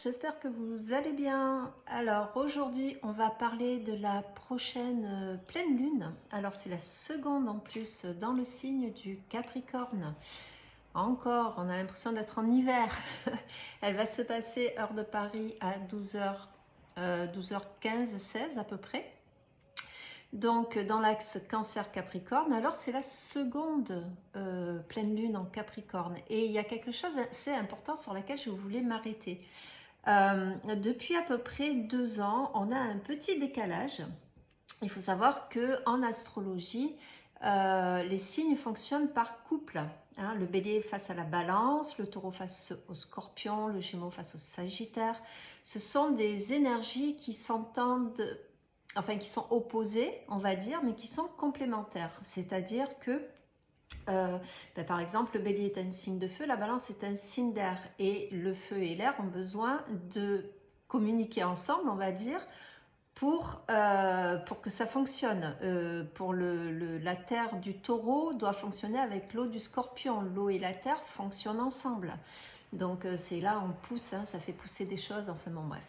j'espère que vous allez bien. Alors aujourd'hui, on va parler de la prochaine pleine lune. Alors c'est la seconde en plus dans le signe du Capricorne. Encore, on a l'impression d'être en hiver. Elle va se passer heure de Paris à 12h, 12h15, 16 à peu près. Donc dans l'axe Cancer-Capricorne, alors c'est la seconde pleine lune en Capricorne. Et il y a quelque chose d'assez important sur laquelle je voulais m'arrêter. Depuis à peu près 2 ans, on a un petit décalage. Il faut savoir qu'en astrologie, les signes fonctionnent par couple. Hein, le bélier face à la balance, le taureau face au scorpion, le gémeau face au sagittaire. Ce sont des énergies qui s'entendent, enfin qui sont opposées, on va dire, mais qui sont complémentaires. C'est-à-dire que par exemple, le bélier est un signe de feu, la balance est un signe d'air. Et le feu et l'air ont besoin de communiquer ensemble, on va dire, pour que ça fonctionne. Pour la terre du taureau doit fonctionner avec l'eau du scorpion. L'eau et la terre fonctionnent ensemble. Donc c'est là, on pousse, hein, ça fait pousser des choses, enfin bon bref.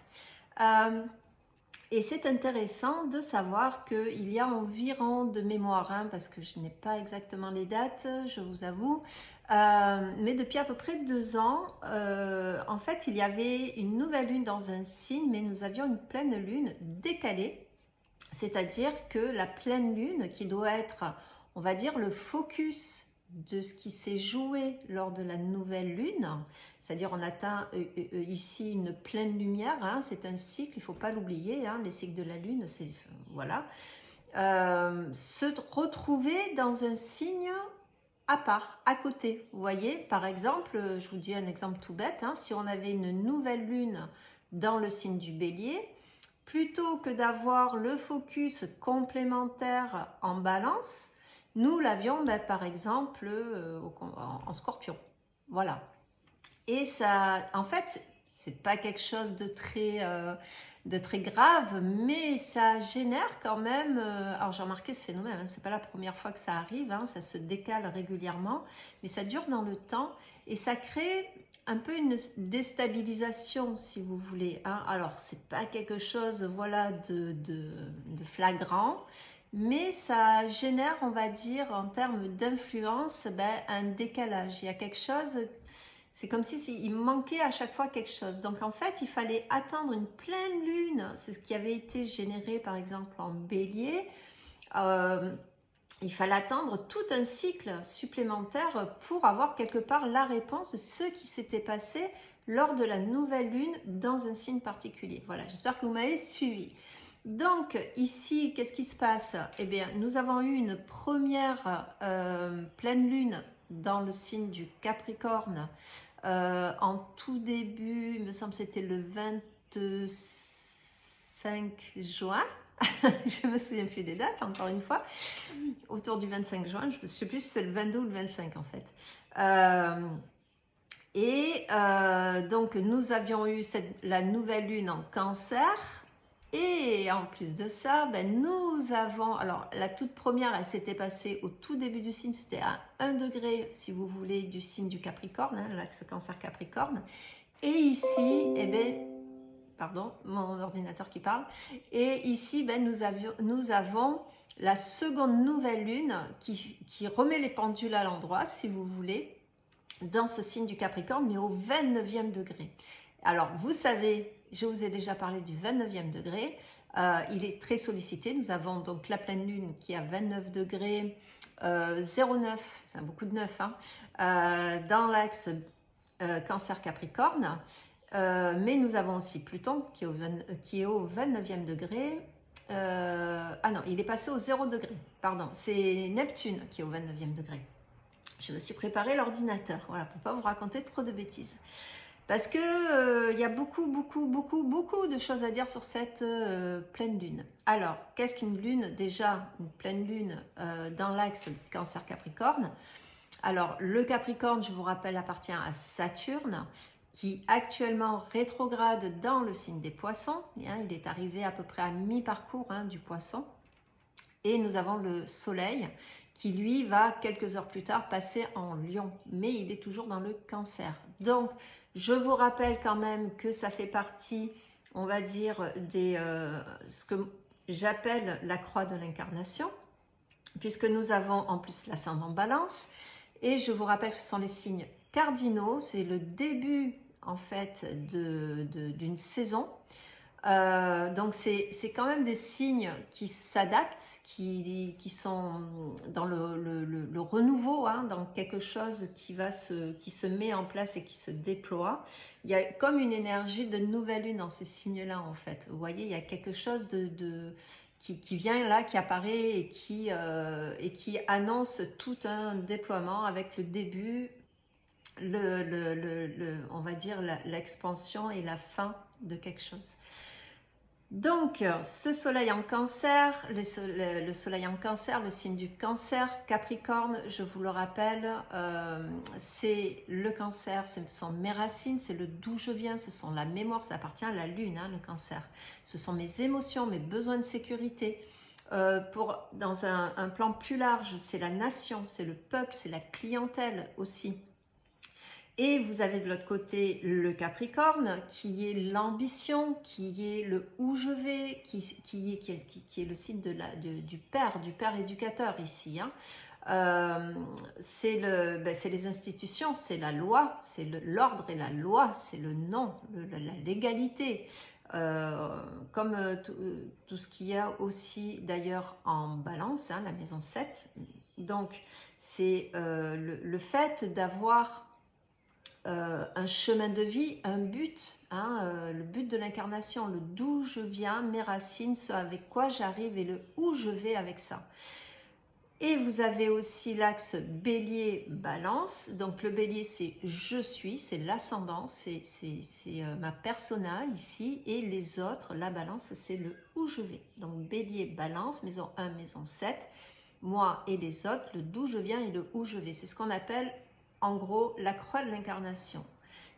Et c'est intéressant de savoir qu'il y a environ de mémoire, hein, parce que je n'ai pas exactement les dates, je vous avoue, mais depuis à peu près 2 ans, en fait, il y avait une nouvelle lune dans un signe, mais nous avions une pleine lune décalée, c'est-à-dire que la pleine lune, qui doit être, on va dire, le focus de ce qui s'est joué lors de la nouvelle lune, c'est-à-dire on atteint ici une pleine lumière, hein, c'est un cycle, il ne faut pas l'oublier, hein, les cycles de la lune, c'est voilà, se retrouver dans un signe à part, à côté. Vous voyez, par exemple, je vous dis un exemple tout bête, hein, si on avait une nouvelle lune dans le signe du bélier, plutôt que d'avoir le focus complémentaire en balance, nous l'avions par exemple en scorpion. Voilà. Et ça, en fait, c'est pas quelque chose de très grave, mais ça génère quand même. Alors j'ai remarqué ce phénomène, hein, c'est pas la première fois que ça arrive, hein, ça se décale régulièrement, mais ça dure dans le temps et ça crée un peu une déstabilisation, si vous voulez. Hein. Alors c'est pas quelque chose, voilà, de flagrant. Mais ça génère, on va dire, en termes d'influence, un décalage. Il y a quelque chose, c'est comme si il manquait à chaque fois quelque chose. Donc en fait, il fallait attendre une pleine lune. C'est ce qui avait été généré par exemple en bélier. Il fallait attendre tout un cycle supplémentaire pour avoir quelque part la réponse de ce qui s'était passé lors de la nouvelle lune dans un signe particulier. Voilà, j'espère que vous m'avez suivi. Donc ici, qu'est-ce qui se passe? Eh bien, nous avons eu une première pleine lune dans le signe du Capricorne en tout début, il me semble que c'était le 25 juin. Je me souviens plus des dates, encore une fois. Autour du 25 juin, je ne sais plus si c'est le 22 ou le 25 en fait. Donc nous avions eu la nouvelle lune en Cancer. Et en plus de ça, nous avons, alors la toute première, elle s'était passée au tout début du signe, c'était à 1 degré, si vous voulez, du signe du Capricorne, hein, l'axe Cancer-Capricorne. Et ici, pardon, mon ordinateur qui parle. Et ici, nous avons la seconde nouvelle lune qui remet les pendules à l'endroit, si vous voulez, dans ce signe du Capricorne, mais au 29e degré. Alors, vous savez, je vous ai déjà parlé du 29e degré. Il est très sollicité. Nous avons donc la pleine lune qui est à 29 degrés 09, c'est beaucoup de 9, hein, dans l'axe Cancer-Capricorne. Mais nous avons aussi Pluton qui est au 29e degré. Ah non, il est passé au 0 degré. Pardon, c'est Neptune qui est au 29e degré. Je me suis préparé l'ordinateur, voilà, pour ne pas vous raconter trop de bêtises. Parce que y a beaucoup de choses à dire sur cette pleine lune. Alors, qu'est-ce qu'une lune? Déjà, une pleine lune dans l'axe Cancer-Capricorne. Alors, le Capricorne, je vous rappelle, appartient à Saturne, qui actuellement rétrograde dans le signe des Poissons. Hein, il est arrivé à peu près à mi-parcours, hein, du Poisson. Et nous avons le Soleil qui lui va quelques heures plus tard passer en Lion, mais il est toujours dans le Cancer. Donc je vous rappelle quand même que ça fait partie, on va dire, ce que j'appelle la croix de l'incarnation, puisque nous avons en plus l'ascendant Balance, et je vous rappelle que ce sont les signes cardinaux, c'est le début en fait d'une saison. Donc c'est quand même des signes qui s'adaptent, qui sont dans le renouveau, hein, dans quelque chose qui se met en place et qui se déploie. Il y a comme une énergie de nouvelle lune dans ces signes-là en fait. Vous voyez, il y a quelque chose qui vient là, qui apparaît et qui annonce tout un déploiement avec le début, on va dire l'expansion et la fin de quelque chose. Donc, ce soleil en cancer, le soleil en cancer, le signe du cancer, Capricorne, je vous le rappelle, c'est le cancer, ce sont mes racines, c'est le d'où je viens, ce sont la mémoire, ça appartient à la lune, hein, le cancer. Ce sont mes émotions, mes besoins de sécurité. Dans un plan plus large, c'est la nation, c'est le peuple, c'est la clientèle aussi. Et vous avez de l'autre côté le Capricorne, qui est l'ambition, qui est le où je vais, qui est le signe du père éducateur ici. Hein. C'est les institutions, c'est la loi, c'est l'ordre et la loi, c'est le nom, la légalité. Comme tout ce qu'il y a aussi d'ailleurs en Balance, hein, la maison 7. Donc, c'est le fait d'avoir un chemin de vie, un but, hein, le but de l'incarnation, le d'où je viens, mes racines, ce avec quoi j'arrive et le où je vais avec ça. Et vous avez aussi l'axe bélier-balance. Donc le bélier, c'est je suis, c'est l'ascendant, c'est ma persona ici. Et les autres, la balance, c'est le où je vais. Donc bélier-balance, maison 1, maison 7. Moi et les autres, le d'où je viens et le où je vais. C'est ce qu'on appelle en gros la croix de l'incarnation.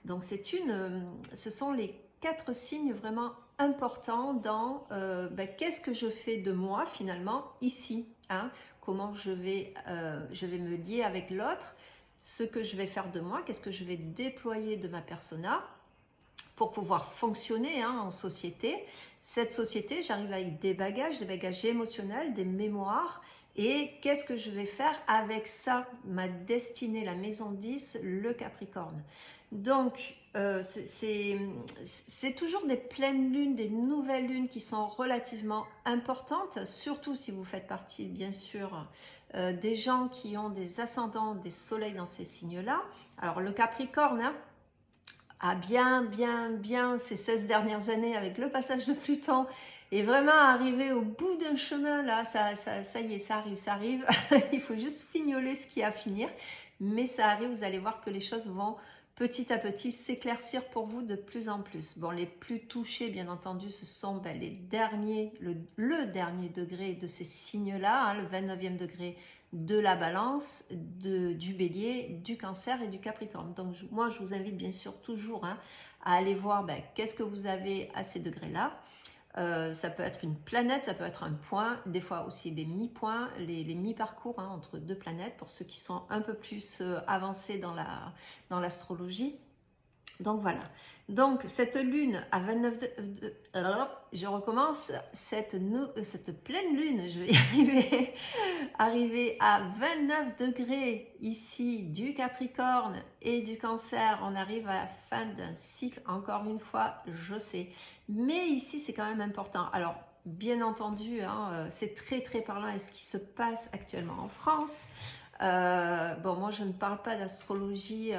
Donc ce sont les 4 signes vraiment importants dans qu'est-ce que je fais de moi finalement ici, hein, comment je vais me lier avec l'autre, ce que je vais faire de moi, qu'est-ce que je vais déployer de ma persona pour pouvoir fonctionner, hein, en société. Cette société, j'arrive avec des bagages émotionnels, des mémoires. Et qu'est-ce que je vais faire avec ça, ma destinée, la maison 10, le Capricorne. Donc, c'est toujours des pleines lunes, des nouvelles lunes qui sont relativement importantes, surtout si vous faites partie, bien sûr, des gens qui ont des ascendants, des soleils dans ces signes-là. Alors, le Capricorne, hein, a bien ces 16 dernières années avec le passage de Pluton et vraiment arrivé au bout d'un chemin là, ça y est, ça arrive. Il faut juste fignoler ce qui a à finir, mais ça arrive, vous allez voir que les choses vont petit à petit s'éclaircir pour vous de plus en plus. Bon, les plus touchés, bien entendu, ce sont les derniers, le dernier degré de ces signes-là, hein, le 29e degré de la balance, du bélier, du cancer et du capricorne. Donc moi, je vous invite bien sûr toujours, hein, à aller voir qu'est-ce que vous avez à ces degrés-là. Ça peut être une planète, ça peut être un point, des fois aussi des mi-points, les mi-parcours, hein, entre 2 planètes, pour ceux qui sont un peu plus avancés dans l'astrologie. Donc voilà, donc cette lune à 29 alors je recommence, cette pleine lune, je vais arriver à 29 degrés ici du Capricorne et du Cancer. On arrive à la fin d'un cycle, encore une fois, je sais, mais ici c'est quand même important. Alors bien entendu, hein, c'est très très parlant à ce qui se passe actuellement en France. Bon, moi je ne parle pas d'astrologie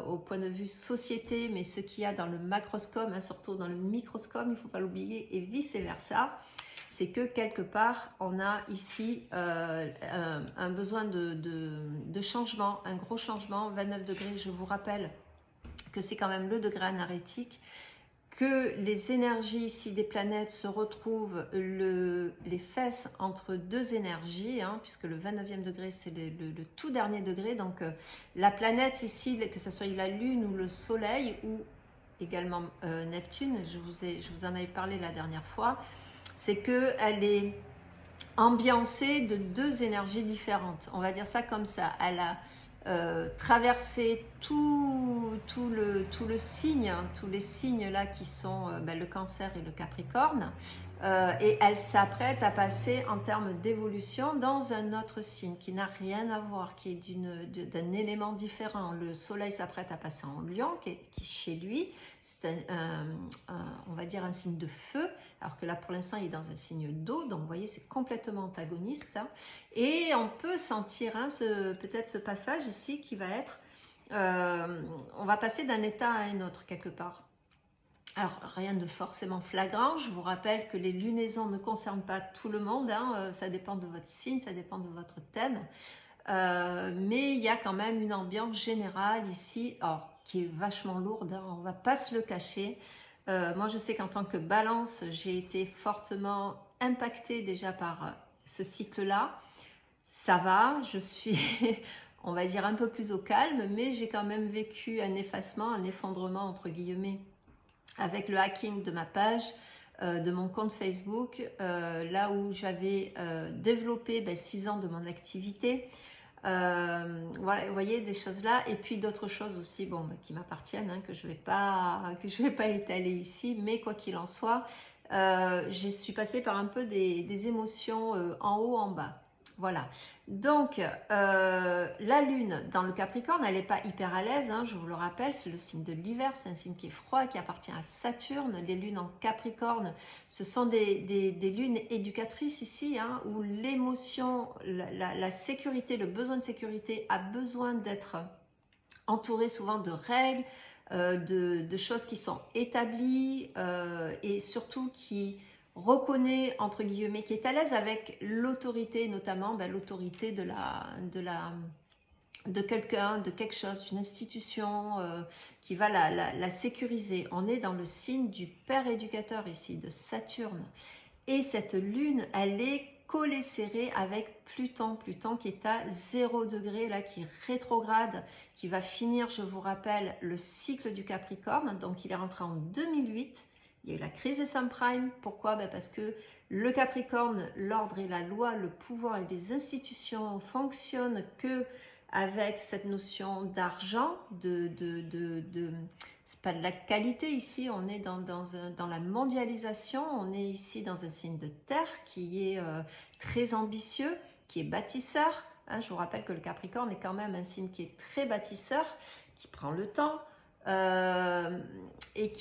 au point de vue société, mais ce qu'il y a dans le macroscope, hein, surtout dans le microscope, il ne faut pas l'oublier, et vice versa, c'est que quelque part on a ici un besoin de changement, un gros changement. 29 degrés, je vous rappelle que c'est quand même le degré anarétique, que les énergies ici des planètes se retrouvent les fesses entre 2 énergies, hein, puisque le 29e degré c'est le tout dernier degré. Donc la planète ici, que ce soit la Lune ou le Soleil ou également Neptune, je vous en avais parlé la dernière fois, c'est qu'elle est ambiancée de deux énergies différentes. On va dire ça comme ça. Elle a traversé tout le signe, hein, tous les signes là qui sont le Cancer et le Capricorne. Et elle s'apprête à passer en termes d'évolution dans un autre signe qui n'a rien à voir, qui est d'un élément différent. Le Soleil s'apprête à passer en Lion, qui chez lui, c'est on va dire un signe de feu, alors que là pour l'instant il est dans un signe d'eau, donc vous voyez c'est complètement antagoniste. Hein. Et on peut sentir hein, peut-être ce passage ici qui va être, on va passer d'un état à un autre quelque part. Alors, rien de forcément flagrant, je vous rappelle que les lunaisons ne concernent pas tout le monde, hein, ça dépend de votre signe, ça dépend de votre thème, mais il y a quand même une ambiance générale ici, qui est vachement lourde, hein, on ne va pas se le cacher. Moi, je sais qu'en tant que balance, j'ai été fortement impactée déjà par ce cycle-là. Ça va, je suis, on va dire, un peu plus au calme, mais j'ai quand même vécu un effacement, un effondrement, entre guillemets, avec le hacking de ma page, de mon compte Facebook, là où j'avais développé 6 ans de mon activité. Voilà, vous voyez des choses là, et puis d'autres choses aussi qui m'appartiennent, hein, que je vais pas étaler ici, mais quoi qu'il en soit, je suis passée par un peu des émotions en haut, en bas. Voilà, donc la lune dans le Capricorne, elle n'est pas hyper à l'aise, hein, je vous le rappelle, c'est le signe de l'hiver, c'est un signe qui est froid, qui appartient à Saturne. Les lunes en Capricorne, ce sont des lunes éducatrices ici, hein, où l'émotion, la sécurité, le besoin de sécurité a besoin d'être entouré souvent de règles, de choses qui sont établies et surtout qui reconnaît, entre guillemets, qui est à l'aise avec l'autorité, notamment l'autorité de quelqu'un, de quelque chose, d'une institution qui va la sécuriser. On est dans le signe du père éducateur ici, de Saturne. Et cette lune, elle est collée serrée avec Pluton. Pluton qui est à 0 degré, là, qui rétrograde, qui va finir, je vous rappelle, le cycle du Capricorne. Donc il est rentré en 2008. Il y a eu la crise des subprimes. Pourquoi? Parce que le Capricorne, l'ordre et la loi, le pouvoir et les institutions fonctionnent que avec cette notion d'argent, c'est pas de la qualité ici, on est dans la mondialisation, on est ici dans un signe de terre qui est très ambitieux, qui est bâtisseur. Hein, je vous rappelle que le Capricorne est quand même un signe qui est très bâtisseur, qui prend le temps, et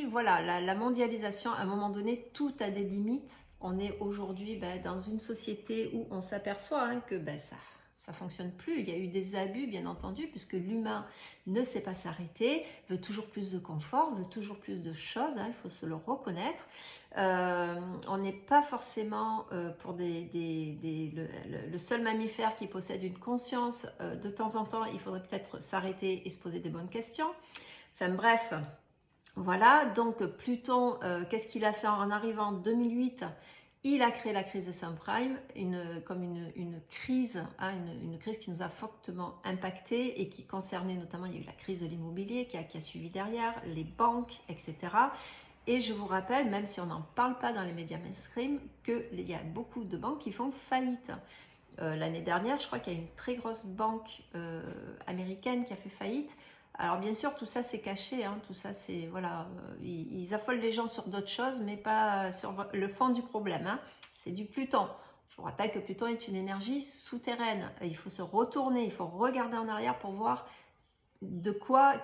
voilà, la mondialisation, à un moment donné, tout a des limites. On est aujourd'hui dans une société où on s'aperçoit hein, que ça fonctionne plus. Il y a eu des abus, bien entendu, puisque l'humain ne sait pas s'arrêter, veut toujours plus de confort, veut toujours plus de choses, hein, il faut se le reconnaître. On n'est pas forcément pour le seul mammifère qui possède une conscience. De temps en temps, il faudrait peut-être s'arrêter et se poser des bonnes questions. Enfin bref, voilà. Donc Pluton, qu'est-ce qu'il a fait en arrivant en 2008 ? Il a créé la crise des subprimes, comme une crise, hein, une crise qui nous a fortement impacté et qui concernait notamment, il y a eu la crise de l'immobilier qui a suivi derrière, les banques, etc. Et je vous rappelle, même si on n'en parle pas dans les médias mainstream, qu'il y a beaucoup de banques qui font faillite. L'année dernière, je crois qu'il y a une très grosse banque américaine qui a fait faillite. Alors bien sûr, tout ça c'est caché, hein, tout ça c'est, voilà, ils affolent les gens sur d'autres choses, mais pas sur le fond du problème, hein. C'est du Pluton. Je vous rappelle que Pluton est une énergie souterraine. Il faut se retourner, il faut regarder en arrière pour voir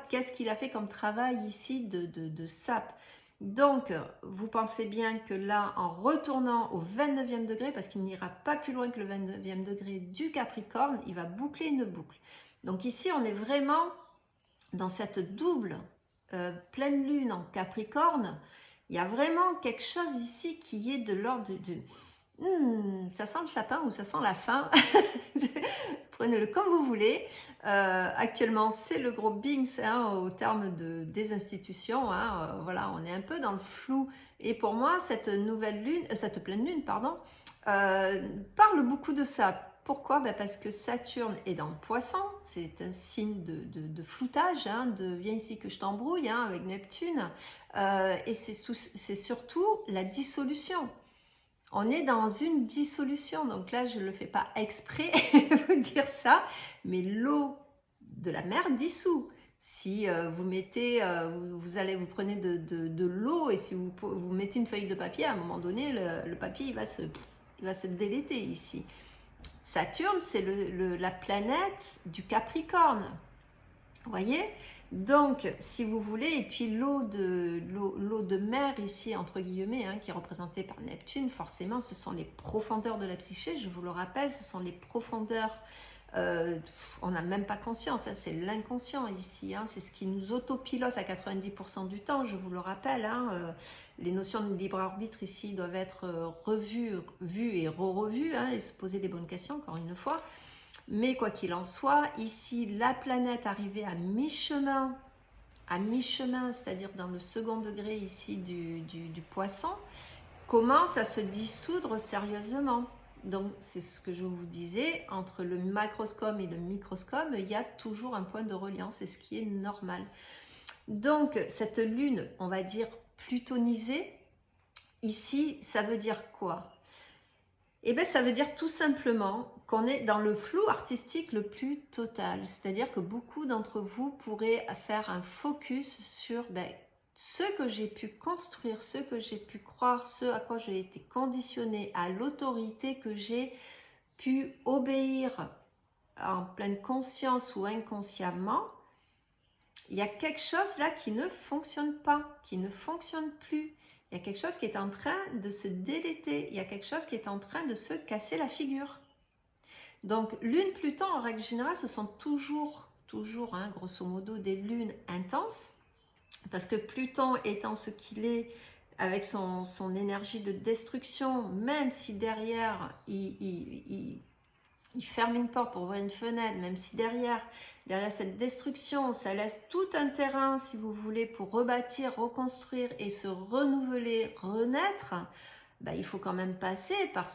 qu'est-ce qu'il a fait comme travail ici de sape. Donc, vous pensez bien que là, en retournant au 29e degré, parce qu'il n'ira pas plus loin que le 29e degré du Capricorne, il va boucler une boucle. Donc ici, on est vraiment dans cette double pleine lune en Capricorne. Il y a vraiment quelque chose ici qui est de l'ordre de ça sent le sapin ou ça sent la faim. Prenez-le comme vous voulez. Actuellement, c'est le gros Bings hein, au terme des institutions. Hein, voilà, on est un peu dans le flou. Et pour moi, cette pleine lune, pardon, parle beaucoup de ça. Pourquoi? Parce que Saturne est dans le Poisson, c'est un signe de floutage, hein, de viens ici que je t'embrouille hein, avec Neptune, et c'est surtout la dissolution. on est dans une dissolution. Donc là, je ne le fais pas exprès de vous dire ça, mais l'eau de la mer dissout. Si vous mettez, vous prenez de l'eau et si vous mettez une feuille de papier, à un moment donné, le papier il va se déléter ici. Saturne, c'est la planète du Capricorne. Vous voyez? Donc, si vous voulez, et puis l'eau de mer ici, entre guillemets, hein, qui est représentée par Neptune, forcément, ce sont les profondeurs de la psyché, je vous le rappelle, ce sont les profondeurs, on n'a même pas conscience, hein, c'est l'inconscient ici, hein, c'est ce qui nous autopilote à 90% du temps, je vous le rappelle, hein, les notions de libre arbitre ici doivent être vues et re-revues, hein, et se poser les bonnes questions, encore une fois. Mais quoi qu'il en soit, ici, la planète arrivée à mi-chemin, c'est-à-dire dans le second degré ici du poisson, commence à se dissoudre sérieusement. Donc, c'est ce que je vous disais, entre le macroscope et le microscope, il y a toujours un point de reliance, c'est ce qui est normal. Donc, cette lune, on va dire plutonisée, ici, ça veut dire quoi? Eh bien, ça veut dire tout simplement qu'on est dans le flou artistique le plus total. C'est-à-dire que beaucoup d'entre vous pourraient faire un focus sur ce que j'ai pu construire, ce que j'ai pu croire, ce à quoi j'ai été conditionnée, à l'autorité que j'ai pu obéir en pleine conscience ou inconsciemment. Il y a quelque chose là qui ne fonctionne pas, qui ne fonctionne plus. Il y a quelque chose qui est en train de se déléter. Il y a quelque chose qui est en train de se casser la figure. Donc, lune, Pluton, en règle générale, ce sont toujours, hein, grosso modo, des lunes intenses. Parce que Pluton étant ce qu'il est, avec son énergie de destruction, même si derrière, il ferme une porte pour ouvrir une fenêtre, même si derrière cette destruction, ça laisse tout un terrain, si vous voulez, pour rebâtir, reconstruire et se renouveler, renaître, il faut quand même passer par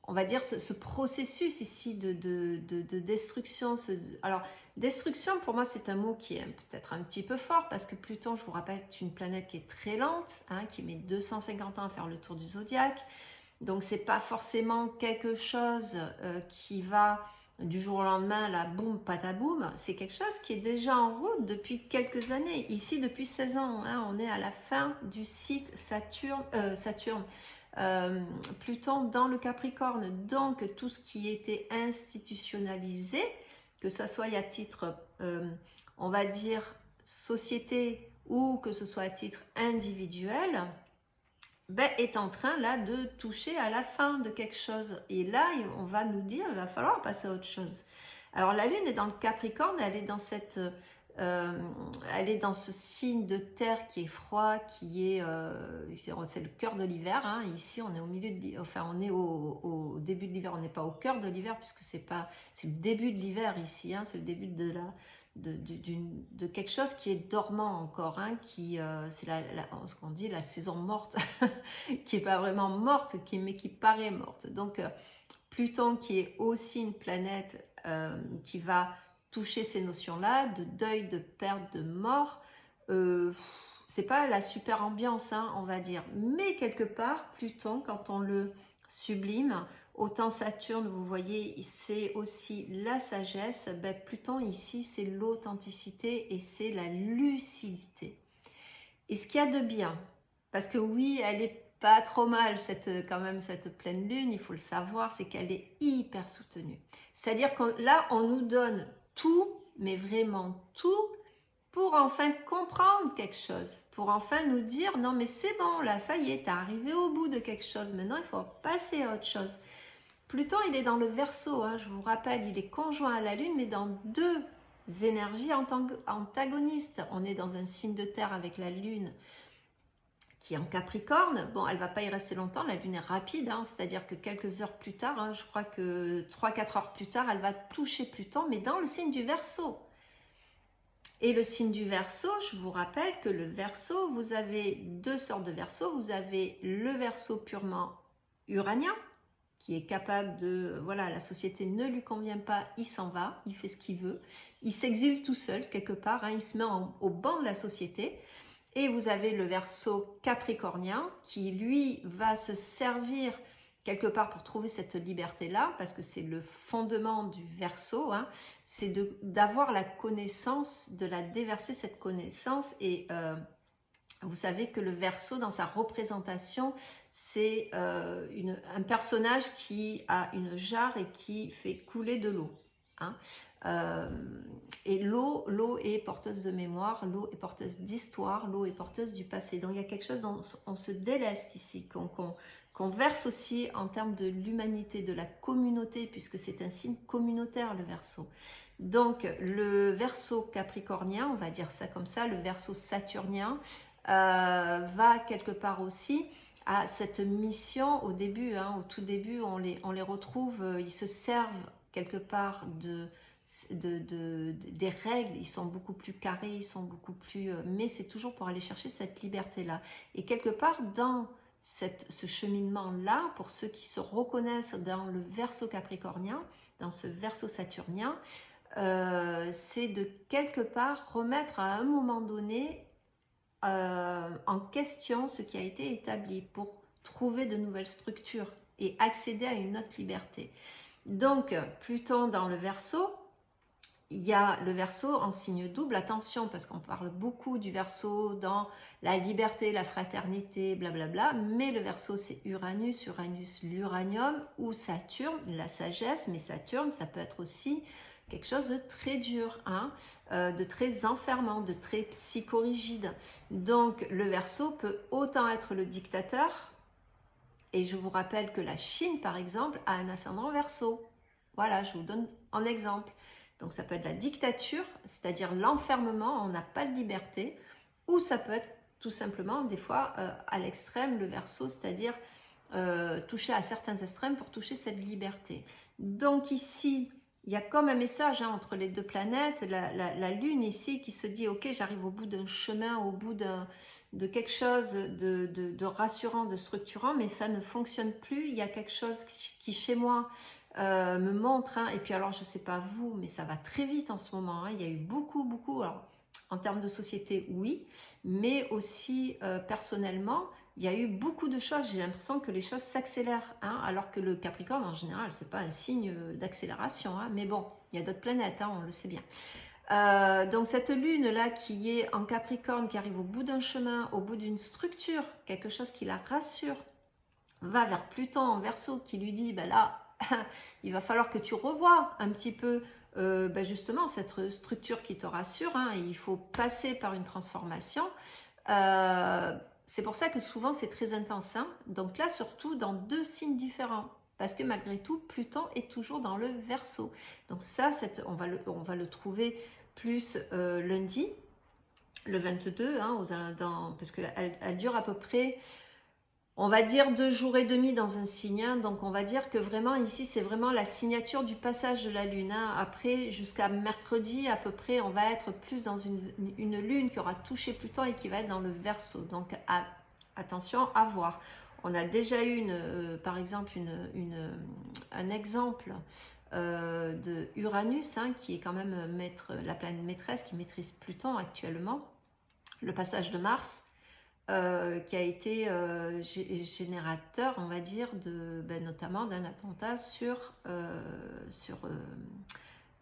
on va dire ce processus ici de destruction. Alors, destruction, pour moi, c'est un mot qui est peut-être un petit peu fort, parce que Pluton, je vous rappelle, est une planète qui est très lente, hein, qui met 250 ans à faire le tour du zodiaque. Donc, c'est pas forcément quelque chose qui va du jour au lendemain, là, boum, pataboum. C'est quelque chose qui est déjà en route depuis quelques années. Ici, depuis 16 ans, hein, on est à la fin du cycle Pluton dans le Capricorne. Donc, tout ce qui était institutionnalisé, que ce soit à titre, on va dire, société ou que ce soit à titre individuel, est en train là de toucher à la fin de quelque chose. Et là, on va nous dire, il va falloir passer à autre chose. Alors la Lune est dans le Capricorne, elle est dans ce signe de terre qui est froid, c'est le cœur de l'hiver. Hein. Ici, on est on est au début de l'hiver. On n'est pas au cœur de l'hiver puisque c'est le début de l'hiver ici. Hein. C'est le début de quelque chose qui est dormant encore, hein, c'est ce qu'on dit la saison morte, qui n'est pas vraiment morte, mais qui paraît morte. Donc Pluton qui est aussi une planète qui va toucher ces notions-là, de deuil, de perte, de mort, c'est pas la super ambiance, hein, on va dire. Mais quelque part, Pluton, quand on le sublime, autant Saturne, vous voyez, c'est aussi la sagesse. Pluton, ici, c'est l'authenticité et c'est la lucidité. Et ce qu'il y a de bien, parce que oui, elle est pas trop mal, quand même, cette pleine lune, il faut le savoir, c'est qu'elle est hyper soutenue. C'est-à-dire que là, on nous donne tout, mais vraiment tout, pour enfin comprendre quelque chose, pour enfin nous dire, non mais c'est bon, là, ça y est, t'es arrivé au bout de quelque chose, maintenant il faut passer à autre chose. Pluton, il est dans le Verseau, hein, je vous rappelle, il est conjoint à la Lune, mais dans deux énergies antagonistes. On est dans un signe de terre avec la Lune qui est en Capricorne. Bon, elle ne va pas y rester longtemps, la Lune est rapide, hein, c'est-à-dire que quelques heures plus tard, hein, je crois que 3-4 heures plus tard, elle va toucher Pluton, mais dans le signe du Verseau. Et le signe du Verseau, je vous rappelle que le Verseau, vous avez deux sortes de Verseau. Vous avez le Verseau purement uranien, qui est capable de, voilà, la société ne lui convient pas, il s'en va, il fait ce qu'il veut, il s'exile tout seul quelque part, hein, il se met au banc de la société. Et vous avez le Verseau capricornien qui, lui, va se servir quelque part pour trouver cette liberté-là, parce que c'est le fondement du Verseau, hein, c'est d'avoir la connaissance, de la déverser, cette connaissance. Et vous savez que le Verseau, dans sa représentation, c'est un personnage qui a une jarre et qui fait couler de l'eau. Hein. Et l'eau est porteuse de mémoire, l'eau est porteuse d'histoire, l'eau est porteuse du passé. Donc il y a quelque chose dont on se déleste ici, qu'on verse aussi en termes de l'humanité, de la communauté, puisque c'est un signe communautaire, le Verseau. Donc le Verseau capricornien, on va dire ça comme ça, le Verseau saturnien, va quelque part aussi à cette mission au début, hein, au tout début, on les retrouve, ils se servent quelque part des règles, ils sont beaucoup plus carrés, ils sont beaucoup plus... mais c'est toujours pour aller chercher cette liberté-là. Et quelque part, dans ce cheminement-là, pour ceux qui se reconnaissent dans le Verseau capricornien, dans ce Verseau saturnien, c'est de quelque part remettre à un moment donné en question ce qui a été établi pour trouver de nouvelles structures et accéder à une autre liberté. Donc, Pluton dans le Verseau, il y a le Verseau en signe double, attention, parce qu'on parle beaucoup du Verseau dans la liberté, la fraternité, blablabla, mais le Verseau c'est Uranus, l'uranium, ou Saturne, la sagesse, mais Saturne, ça peut être aussi quelque chose de très dur, hein, de très enfermant, de très psychorigide. Donc le Verseau peut autant être le dictateur, et je vous rappelle que la Chine, par exemple, a un ascendant Verseau. Voilà, je vous donne un exemple. Donc ça peut être la dictature, c'est-à-dire l'enfermement, on n'a pas de liberté, ou ça peut être tout simplement des fois à l'extrême, le Verseau, c'est-à-dire toucher à certains extrêmes pour toucher cette liberté. Donc ici, il y a comme un message hein, entre les deux planètes, la Lune ici qui se dit ok, j'arrive au bout d'un chemin, au bout de quelque chose de rassurant, de structurant, mais ça ne fonctionne plus. Il y a quelque chose qui chez moi me montre, hein, et puis alors je ne sais pas vous, mais ça va très vite en ce moment. Hein, il y a eu beaucoup, alors, en termes de société, oui, mais aussi personnellement, il y a eu beaucoup de choses, j'ai l'impression que les choses s'accélèrent, hein, alors que le Capricorne, en général, c'est pas un signe d'accélération, hein, mais bon, il y a d'autres planètes, hein, on le sait bien. Donc cette lune-là qui est en Capricorne, qui arrive au bout d'un chemin, au bout d'une structure, quelque chose qui la rassure, va vers Pluton en Verseau, qui lui dit, ben là, il va falloir que tu revoies un petit peu justement cette structure qui te rassure, hein, et il faut passer par une transformation. C'est pour ça que souvent c'est très intense, hein. Donc là surtout dans deux signes différents, parce que malgré tout Pluton est toujours dans le Verseau. Donc ça on va le trouver plus lundi, le 22, hein, parce qu'elle dure à peu près, on va dire 2 jours et demi dans un signe, hein. Donc on va dire que vraiment ici c'est vraiment la signature du passage de la lune, hein. Après jusqu'à mercredi à peu près on va être plus dans une lune qui aura touché Pluton et qui va être dans le Verseau. Donc attention à voir. On a déjà eu par exemple un exemple de Uranus, hein, qui est quand même la planète maîtresse qui maîtrise Pluton actuellement, le passage de Mars. Qui a été générateur, on va dire, notamment d'un attentat sur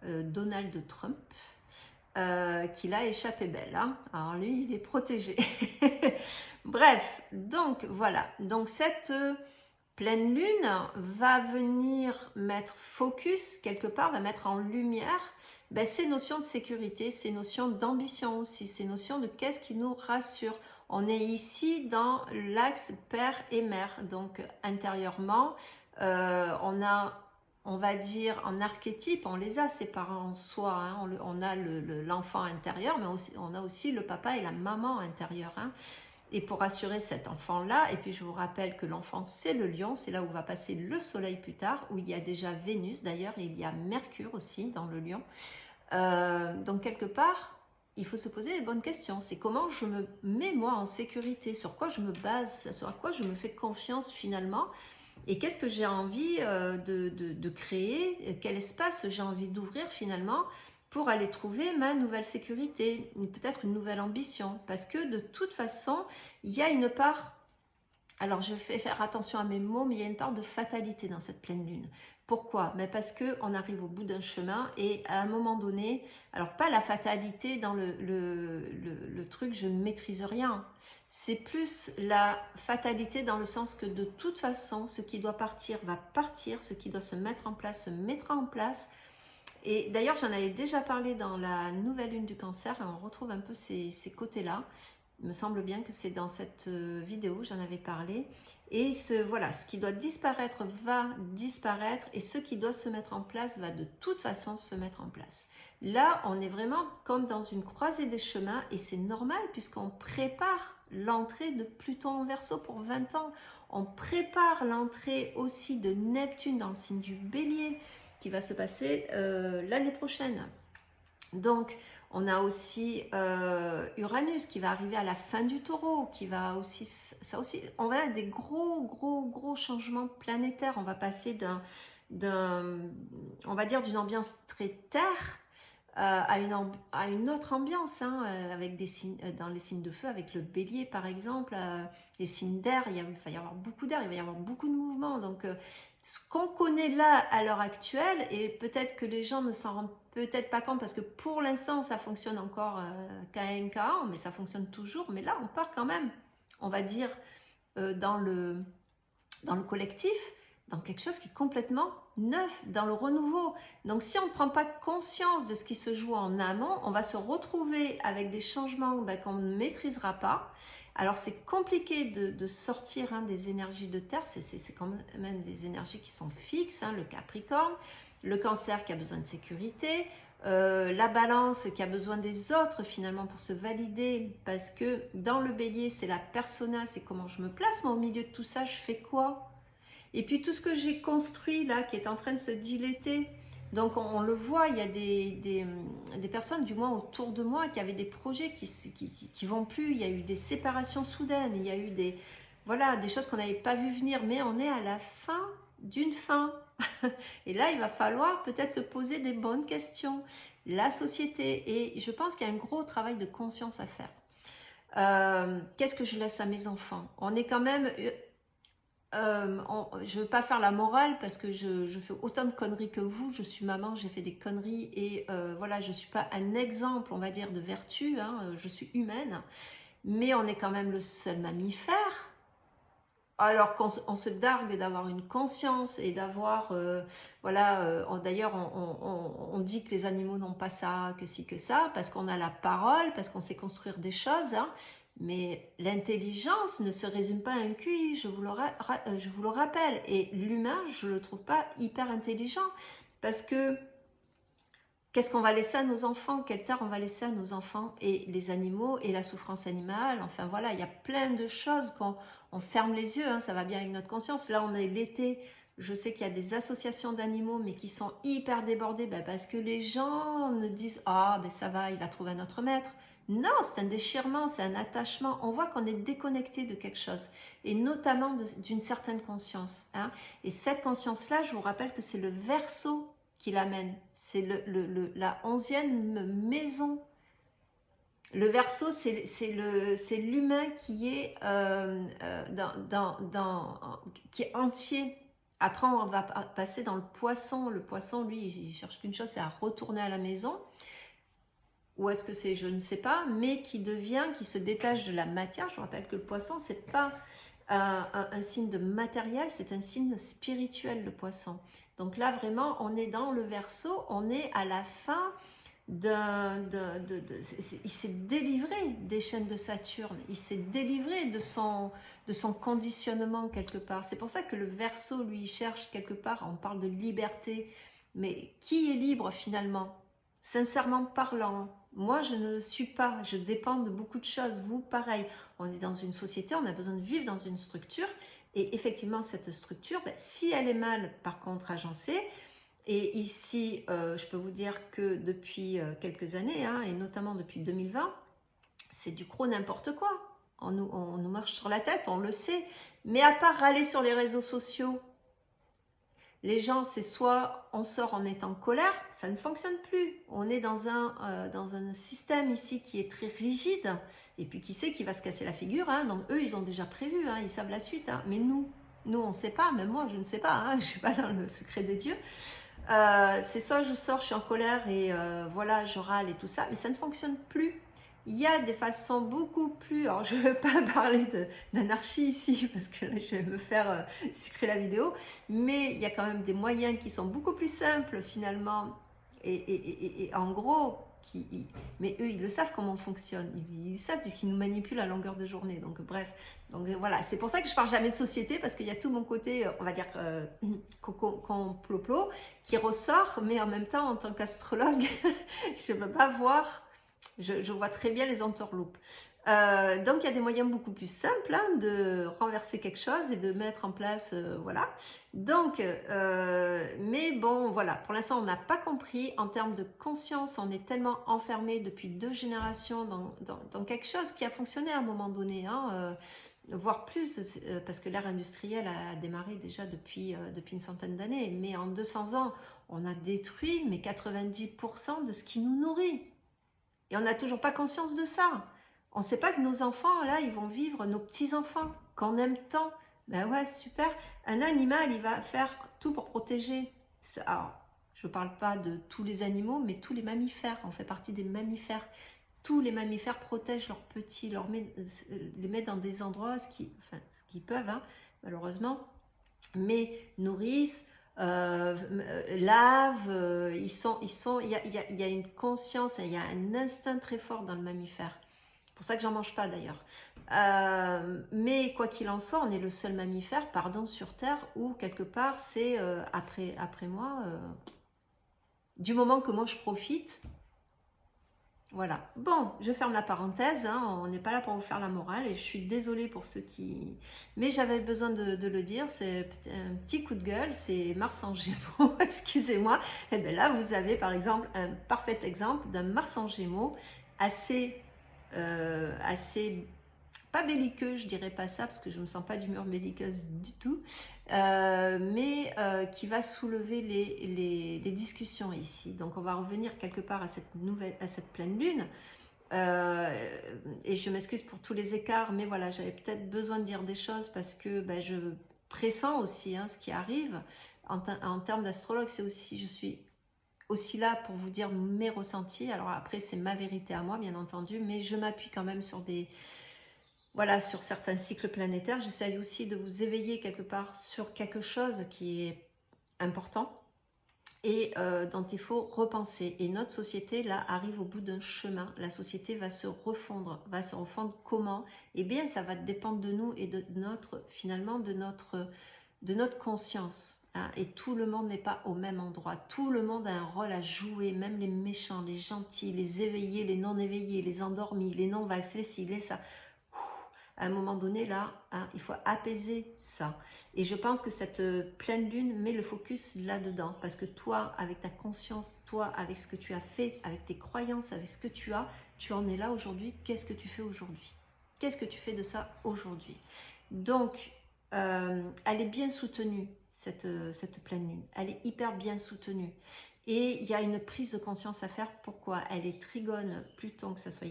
Donald Trump, qu'il a échappé belle. Hein. Alors lui, il est protégé. Bref, donc voilà. Donc cette pleine lune va venir mettre focus, quelque part, va mettre en lumière ces notions de sécurité, ces notions d'ambition aussi, ces notions de qu'est-ce qui nous rassure. On est ici dans l'axe père et mère, donc intérieurement, on va dire en archétype, on les a ces parents en soi, hein, on a l'enfant intérieur, mais on a aussi le papa et la maman intérieure. Hein. Et pour rassurer cet enfant-là, et puis je vous rappelle que l'enfant c'est le lion, c'est là où va passer le soleil plus tard, où il y a déjà Vénus d'ailleurs, et il y a Mercure aussi dans le lion. Donc quelque part, il faut se poser les bonnes questions. C'est comment je me mets moi en sécurité, sur quoi je me base, sur quoi je me fais confiance finalement, et qu'est-ce que j'ai envie de créer, quel espace j'ai envie d'ouvrir finalement pour aller trouver ma nouvelle sécurité, peut-être une nouvelle ambition. Parce que de toute façon, il y a une part, alors je fais faire attention à mes mots, mais il y a une part de fatalité dans cette pleine lune. Pourquoi? Mais parce qu'on arrive au bout d'un chemin et à un moment donné, alors pas la fatalité dans le truc je ne maîtrise rien, c'est plus la fatalité dans le sens que de toute façon, ce qui doit partir va partir, ce qui doit se mettre en place se mettra en place. Et d'ailleurs, j'en avais déjà parlé dans la nouvelle lune du cancer, et on retrouve un peu ces côtés-là. Il me semble bien que c'est dans cette vidéo, j'en avais parlé. Et voilà, ce qui doit disparaître va disparaître et ce qui doit se mettre en place va de toute façon se mettre en place. Là, on est vraiment comme dans une croisée des chemins et c'est normal puisqu'on prépare l'entrée de Pluton en Verseau pour 20 ans. On prépare l'entrée aussi de Neptune dans le signe du Bélier qui va se passer l'année prochaine. Donc, on a aussi Uranus qui va arriver à la fin du Taureau, qui va aussi, ça aussi, on va avoir des gros changements planétaires. On va passer on va dire d'une ambiance très terre à une autre ambiance, hein, avec des signes, dans les signes de feu, avec le Bélier par exemple, les signes d'air, il va y avoir beaucoup d'air, il va y avoir beaucoup de mouvements. Donc, ce qu'on connaît là à l'heure actuelle, et peut-être que les gens ne s'en rendent peut-être pas compte parce que pour l'instant ça fonctionne encore K1, K1, mais ça fonctionne toujours. Mais là on part quand même, on va dire, dans le collectif, dans quelque chose qui est complètement neuf, dans le renouveau. Donc si on ne prend pas conscience de ce qui se joue en amont, on va se retrouver avec des changements qu'on ne maîtrisera pas. Alors c'est compliqué de sortir des énergies de terre, c'est quand même des énergies qui sont fixes, le Capricorne, le Cancer qui a besoin de sécurité, la Balance qui a besoin des autres finalement pour se valider, parce que dans le Bélier c'est la persona, c'est comment je me place, moi au milieu de tout ça je fais quoi? Et puis tout ce que j'ai construit là qui est en train de se dilater, donc on le voit, il y a des personnes du moins autour de moi qui avaient des projets qui vont plus, il y a eu des séparations soudaines, il y a eu voilà, des choses qu'on n'avait pas vu venir, mais on est à la fin d'une fin. Et là, il va falloir peut-être se poser des bonnes questions. La société, et je pense qu'il y a un gros travail de conscience à faire. Qu'est-ce que je laisse à mes enfants? On est quand même... je ne veux pas faire la morale parce que je fais autant de conneries que vous. Je suis maman, j'ai fait des conneries et voilà, je ne suis pas un exemple, on va dire, de vertu. Je suis humaine, mais on est quand même le seul mammifère. Alors qu'on se dargue d'avoir une conscience et d'avoir, voilà, d'ailleurs on dit que les animaux n'ont pas ça, que ci, que ça, parce qu'on a la parole, parce qu'on sait construire des choses, mais l'intelligence ne se résume pas à un QI, je vous le rappelle, et l'humain, je ne le trouve pas hyper intelligent, parce que qu'est-ce qu'on va laisser à nos enfants? Quelle terre on va laisser à nos enfants? Et les animaux et la souffrance animale, enfin voilà, il y a plein de choses on ferme les yeux, ça va bien avec notre conscience. Là, on est l'été, je sais qu'il y a des associations d'animaux, mais qui sont hyper débordées parce que les gens ne disent « Ah, ben ça va, il va trouver un autre maître ». Non, c'est un déchirement, c'est un attachement. On voit qu'on est déconnecté de quelque chose, et notamment d'une certaine conscience. Et cette conscience-là, je vous rappelle que c'est le Verseau qui l'amène. C'est la 11e maison. Le Verseau, c'est l'humain qui est qui est entier. Après, on va passer dans le Poisson. Le Poisson, lui, il cherche qu'une chose, c'est à retourner à la maison. Ou est-ce que c'est, je ne sais pas, mais qui se détache de la matière. Je vous rappelle que le Poisson, c'est pas un signe de matériel, c'est un signe spirituel, le Poisson. Donc là, vraiment, on est dans le Verseau, on est à la fin il s'est délivré des chaînes de Saturne, il s'est délivré de son conditionnement quelque part. C'est pour ça que le Verseau, lui, il cherche quelque part, on parle de liberté, mais qui est libre finalement? Sincèrement parlant, moi je ne le suis pas, je dépends de beaucoup de choses, vous pareil. On est dans une société, on a besoin de vivre dans une structure, et effectivement cette structure, si elle est mal par contre agencée, et ici je peux vous dire que depuis quelques années, et notamment depuis 2020, c'est du gros n'importe quoi. On nous marche sur la tête, on le sait, mais à part râler sur les réseaux sociaux, Les gens, c'est soit on sort en étant en colère, ça ne fonctionne plus. On est dans un système ici qui est très rigide. Et puis qui sait qui va se casser la figure, hein. Donc eux, ils ont déjà prévu, hein, ils savent la suite. Hein. Mais nous, on ne sait pas, même moi, je ne sais pas. Hein, je ne suis pas dans le secret des dieux. C'est soit je sors, je suis en colère et voilà, je râle et tout ça, mais ça ne fonctionne plus. Il y a des façons beaucoup plus... Alors, je ne veux pas parler d'anarchie ici, parce que là, je vais me faire sucrer la vidéo, mais il y a quand même des moyens qui sont beaucoup plus simples, finalement, et en gros, mais eux, ils le savent comment on fonctionne. Ils savent, puisqu'ils nous manipulent à longueur de journée. Donc, bref. Donc, voilà. C'est pour ça que je ne parle jamais de société, parce qu'il y a tout mon côté, on va dire, complot, qui ressort, mais en même temps, en tant qu'astrologue, je ne peux pas voir... Je vois très bien les entourloupes. Donc, il y a des moyens beaucoup plus simples hein, de renverser quelque chose et de mettre en place, voilà. Donc, mais bon, voilà. Pour l'instant, on n'a pas compris. En termes de conscience, on est tellement enfermé depuis 2 générations dans quelque chose qui a fonctionné à un moment donné, hein, voire plus, parce que l'ère industrielle a démarré déjà depuis une centaine d'années. Mais en 200 ans, on a détruit mais 90% de ce qui nous nourrit. Et on n'a toujours pas conscience de ça. On ne sait pas que nos enfants, là, ils vont vivre, nos petits-enfants, qu'on aime tant. Ben ouais, super. Un animal, il va faire tout pour protéger. Alors, je ne parle pas de tous les animaux, mais tous les mammifères. On fait partie des mammifères. Tous les mammifères protègent leurs petits, les mettent dans des endroits, ce qu'ils peuvent, hein, malheureusement, mais nourrissent, lavent, il y a une conscience, il y a un instinct très fort dans le mammifère. C'est pour ça que j'en mange pas d'ailleurs. Mais quoi qu'il en soit, on est le seul mammifère, pardon, sur Terre où quelque part c'est après moi, du moment que moi je profite. Voilà. Bon, je ferme la parenthèse, hein, on n'est pas là pour vous faire la morale et je suis désolée pour ceux qui... Mais j'avais besoin de le dire, c'est un petit coup de gueule, c'est Mars en Gémeaux, excusez-moi. Et bien là, vous avez par exemple un parfait exemple d'un Mars en Gémeaux assez pas belliqueux, je dirais pas ça parce que je me sens pas d'humeur belliqueuse du tout, mais qui va soulever les discussions ici. Donc on va revenir quelque part à cette pleine lune. Et je m'excuse pour tous les écarts, mais voilà, j'avais peut-être besoin de dire des choses parce que ben, je pressens aussi hein, ce qui arrive. En termes d'astrologue, c'est aussi, je suis aussi là pour vous dire mes ressentis. Alors après, c'est ma vérité à moi, bien entendu, mais je m'appuie quand même sur voilà, sur certains cycles planétaires. J'essaye aussi de vous éveiller quelque part sur quelque chose qui est important et dont il faut repenser. Et notre société, là, arrive au bout d'un chemin. La société va se refondre. Va se refondre comment? Eh bien, ça va dépendre de nous et de finalement, de notre conscience. Hein. Et tout le monde n'est pas au même endroit. Tout le monde a un rôle à jouer, même les méchants, les gentils, les éveillés, les non-éveillés, les endormis, les non-vax, les ci, les ça. À un moment donné, là, hein, il faut apaiser ça. Et je pense que cette pleine lune met le focus là-dedans. Parce que toi, avec ta conscience, toi, avec ce que tu as fait, avec tes croyances, avec ce que tu en es là aujourd'hui. Qu'est-ce que tu fais aujourd'hui? Qu'est-ce que tu fais de ça aujourd'hui? Donc, elle est bien soutenue, cette pleine lune. Elle est hyper bien soutenue. Et il y a une prise de conscience à faire. Pourquoi? Elle est trigone Pluton, que ce soit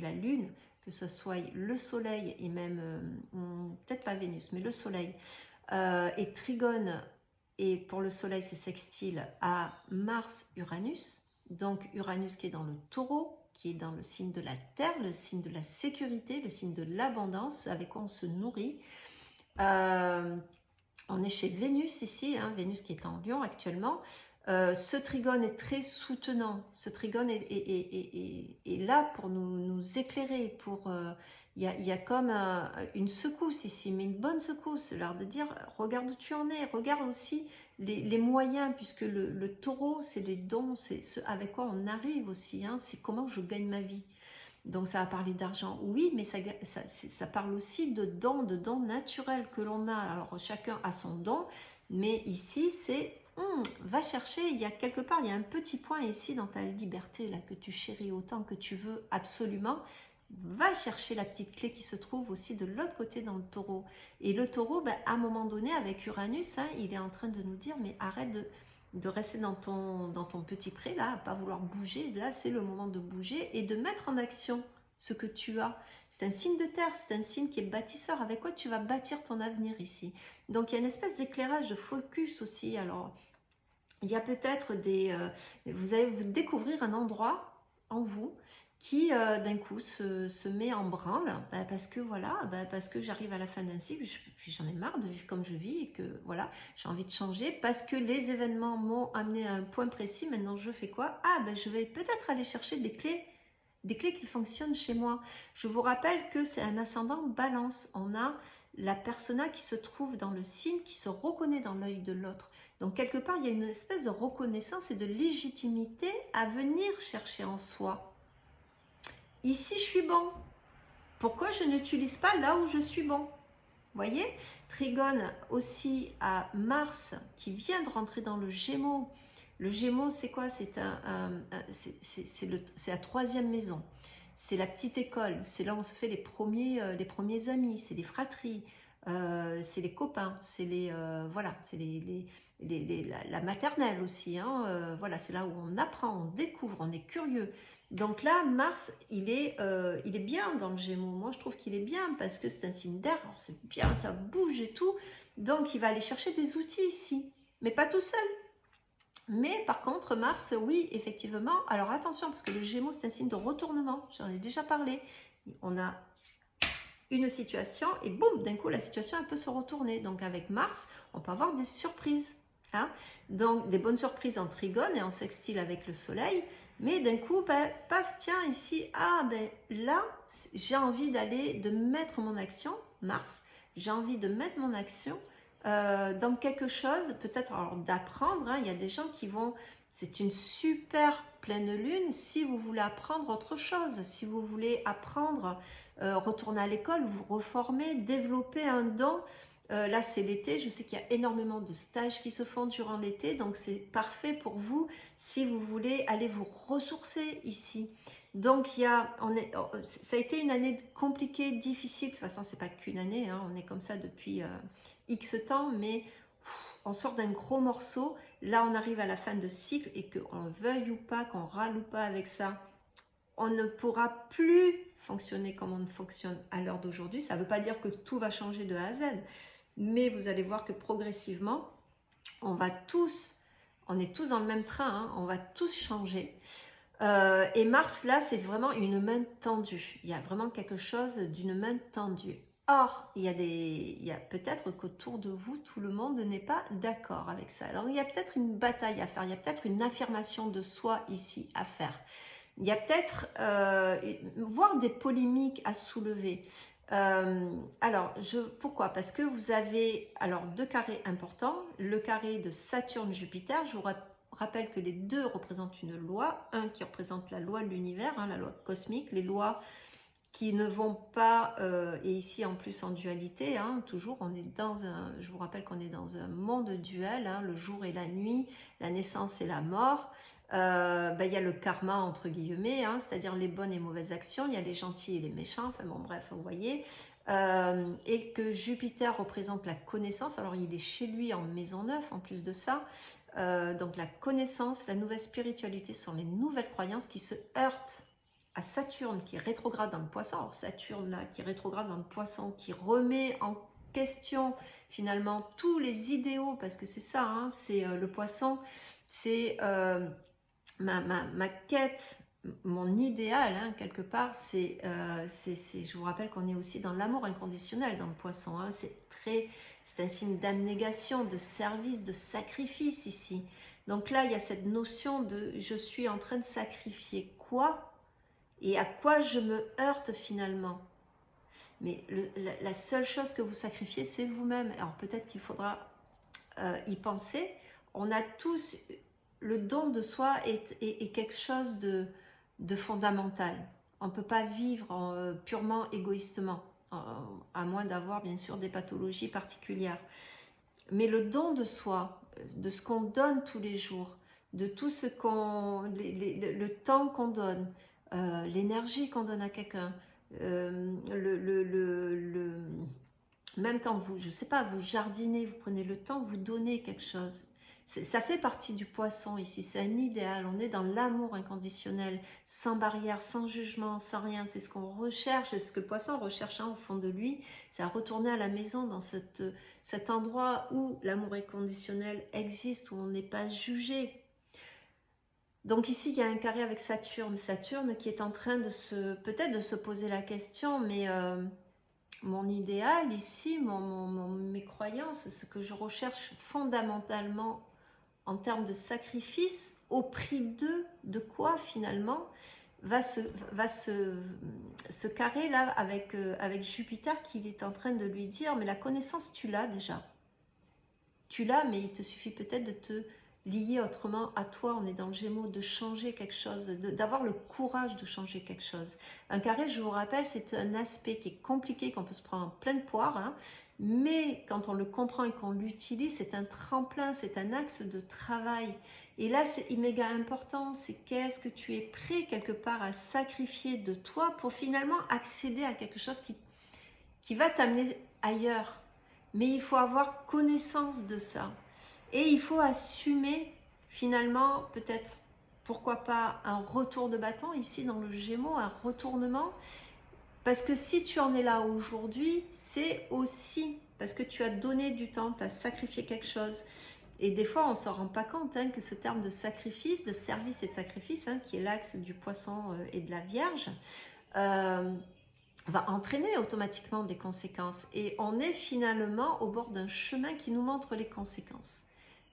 la lune, que ce soit le soleil et même, peut-être pas Vénus, mais le soleil, est trigone, et pour le soleil c'est sextile à Mars-Uranus, donc Uranus qui est dans le taureau, qui est dans le signe de la terre, le signe de la sécurité, le signe de l'abondance, avec quoi on se nourrit. On est chez Vénus ici, hein, Vénus qui est en Lion actuellement. Ce trigone est très soutenant. Ce trigone est là pour nous éclairer. Il y a comme une secousse ici, mais une bonne secousse. L'art de dire, regarde où tu en es. Regarde aussi les moyens, puisque le taureau, c'est les dons, c'est ce avec quoi on arrive aussi. Hein, c'est comment je gagne ma vie. Donc ça va parler d'argent, oui, mais ça parle aussi de dons naturels que l'on a. Alors chacun a son don, mais ici c'est va chercher, il y a quelque part, il y a un petit point ici dans ta liberté là que tu chéris autant, que tu veux absolument, va chercher la petite clé qui se trouve aussi de l'autre côté dans le taureau. Et le taureau, ben, à un moment donné, avec Uranus, hein, il est en train de nous dire, mais arrête de rester dans ton petit pré, là, à pas vouloir bouger. Là, c'est le moment de bouger et de mettre en action ce que tu as. C'est un signe de terre, c'est un signe qui est bâtisseur. Avec quoi tu vas bâtir ton avenir ici. Donc, il y a une espèce d'éclairage, de focus aussi. Alors, il y a peut-être vous allez vous découvrir un endroit en vous qui d'un coup se met en branle, bah, parce que voilà, bah, parce que j'arrive à la fin d'un cycle, j'en ai marre de vivre comme je vis et que voilà, j'ai envie de changer parce que les événements m'ont amené à un point précis. Maintenant, je fais quoi? Ah, ben je vais peut-être aller chercher des clés qui fonctionnent chez moi. Je vous rappelle que c'est un ascendant balance. On a la persona qui se trouve dans le signe, qui se reconnaît dans l'œil de l'autre. Donc quelque part, il y a une espèce de reconnaissance et de légitimité à venir chercher en soi. Ici, je suis bon. Pourquoi je n'utilise pas là où je suis bon? Voyez, Trigone aussi à Mars qui vient de rentrer dans le Gémeaux. Le Gémeaux, c'est quoi? C'est la troisième maison. C'est la petite école. C'est là où on se fait les premiers amis. C'est les fratries. C'est les copains. C'est voilà, c'est la maternelle aussi. Hein, voilà, c'est là où on apprend, on découvre, on est curieux. Donc là, Mars, il est bien dans le Gémeaux. Moi, je trouve qu'il est bien parce que c'est un signe d'air. Alors, c'est bien, ça bouge et tout. Donc, il va aller chercher des outils ici. Mais pas tout seul. Mais par contre, Mars, oui, effectivement. Alors, attention, parce que le Gémeaux, c'est un signe de retournement. J'en ai déjà parlé. On a une situation et boum, d'un coup, la situation, elle peut se retourner. Donc, avec Mars, on peut avoir des surprises. Hein, donc, des bonnes surprises en trigone et en sextile avec le Soleil. Mais d'un coup, ben, paf, tiens, ici, ah, ben là, j'ai envie de mettre mon action, Mars, j'ai envie de mettre mon action dans quelque chose, peut-être alors d'apprendre, hein, il y a des gens qui vont, c'est une super pleine lune si vous voulez apprendre autre chose, si vous voulez apprendre, retourner à l'école, vous reformer, développer un don. Là, c'est l'été. Je sais qu'il y a énormément de stages qui se font durant l'été. Donc, c'est parfait pour vous si vous voulez aller vous ressourcer ici. Donc, ça a été une année compliquée, difficile. De toute façon, c'est pas qu'une année. Hein, on est comme ça depuis X temps. Mais on sort d'un gros morceau. Là, on arrive à la fin de cycle. Et qu'on veuille ou pas, qu'on râle ou pas avec ça, on ne pourra plus fonctionner comme on fonctionne à l'heure d'aujourd'hui. Ça ne veut pas dire que tout va changer de A à Z. Mais vous allez voir que progressivement, on est tous dans le même train, hein, on va tous changer. Et Mars, là, c'est vraiment une main tendue. Il y a vraiment quelque chose d'une main tendue. Or, il y a peut-être qu'autour de vous, tout le monde n'est pas d'accord avec ça. Alors, il y a peut-être une bataille à faire, il y a peut-être une affirmation de soi ici à faire. Il y a peut-être, voire des polémiques à soulever. Alors, pourquoi? Parce que vous avez alors deux carrés importants. Le carré de Saturne-Jupiter, je vous rappelle que les deux représentent une loi. Un qui représente la loi de l'univers, hein, la loi cosmique, les lois qui ne vont pas, et ici en plus en dualité, hein, toujours, je vous rappelle qu'on est dans un monde duel, hein, le jour et la nuit, la naissance et la mort. Il y a le karma entre guillemets, hein, c'est-à-dire les bonnes et mauvaises actions, il y a les gentils et les méchants, enfin bon bref, vous voyez, et que Jupiter représente la connaissance, alors il est chez lui en maison 9 en plus de ça, donc la connaissance, la nouvelle spiritualité sont les nouvelles croyances qui se heurtent à Saturne qui est rétrograde dans le poisson. Alors Saturne là qui est rétrograde dans le poisson, qui remet en question finalement tous les idéaux, parce que c'est ça, hein, c'est le poisson, c'est ma quête, mon idéal, hein, quelque part, je vous rappelle qu'on est aussi dans l'amour inconditionnel dans le poisson, hein, c'est un signe d'abnégation, de service, de sacrifice ici. Donc là, il y a cette notion de je suis en train de sacrifier quoi et à quoi je me heurte finalement. Mais la seule chose que vous sacrifiez, c'est vous-même. Alors peut-être qu'il faudra y penser. On a tous, le don de soi est quelque chose de fondamental. On ne peut pas vivre purement égoïstement, à moins d'avoir bien sûr des pathologies particulières. Mais le don de soi, de ce qu'on donne tous les jours, de tout le temps qu'on donne, l'énergie qu'on donne à quelqu'un, Même quand vous, je sais pas, vous jardinez, vous prenez le temps, vous donnez quelque chose. Ça fait partie du poisson ici, c'est un idéal. On est dans l'amour inconditionnel, sans barrière, sans jugement, sans rien. C'est ce qu'on recherche, c'est ce que le poisson recherche au fond de lui. C'est à retourner à la maison dans cet endroit où l'amour inconditionnel existe, où on n'est pas jugé. Donc ici, il y a un carré avec Saturne. Saturne qui est en train de peut-être de se poser la question, mais mon idéal ici, mes croyances, ce que je recherche fondamentalement en termes de sacrifice, au prix de quoi finalement va se carrer là avec Jupiter qui est en train de lui dire, mais la connaissance tu l'as déjà. Tu l'as, mais il te suffit peut-être de te lier autrement à toi, on est dans le Gémeaux, de changer quelque chose, d'avoir le courage de changer quelque chose. Un carré, je vous rappelle, c'est un aspect qui est compliqué, qu'on peut se prendre en pleine poire, hein, mais quand on le comprend et qu'on l'utilise, c'est un tremplin, c'est un axe de travail. Et là, c'est méga important, c'est qu'est-ce que tu es prêt quelque part à sacrifier de toi pour finalement accéder à quelque chose qui va t'amener ailleurs. Mais il faut avoir connaissance de ça. Et il faut assumer finalement peut-être, pourquoi pas, un retour de bâton ici dans le Gémeaux, un retournement. Parce que si tu en es là aujourd'hui, c'est aussi parce que tu as donné du temps, tu as sacrifié quelque chose. Et des fois, on ne s'en rend pas compte hein, que ce terme de sacrifice, de service et de sacrifice, hein, qui est l'axe du poisson et de la Vierge, va entraîner automatiquement des conséquences. Et on est finalement au bord d'un chemin qui nous montre les conséquences.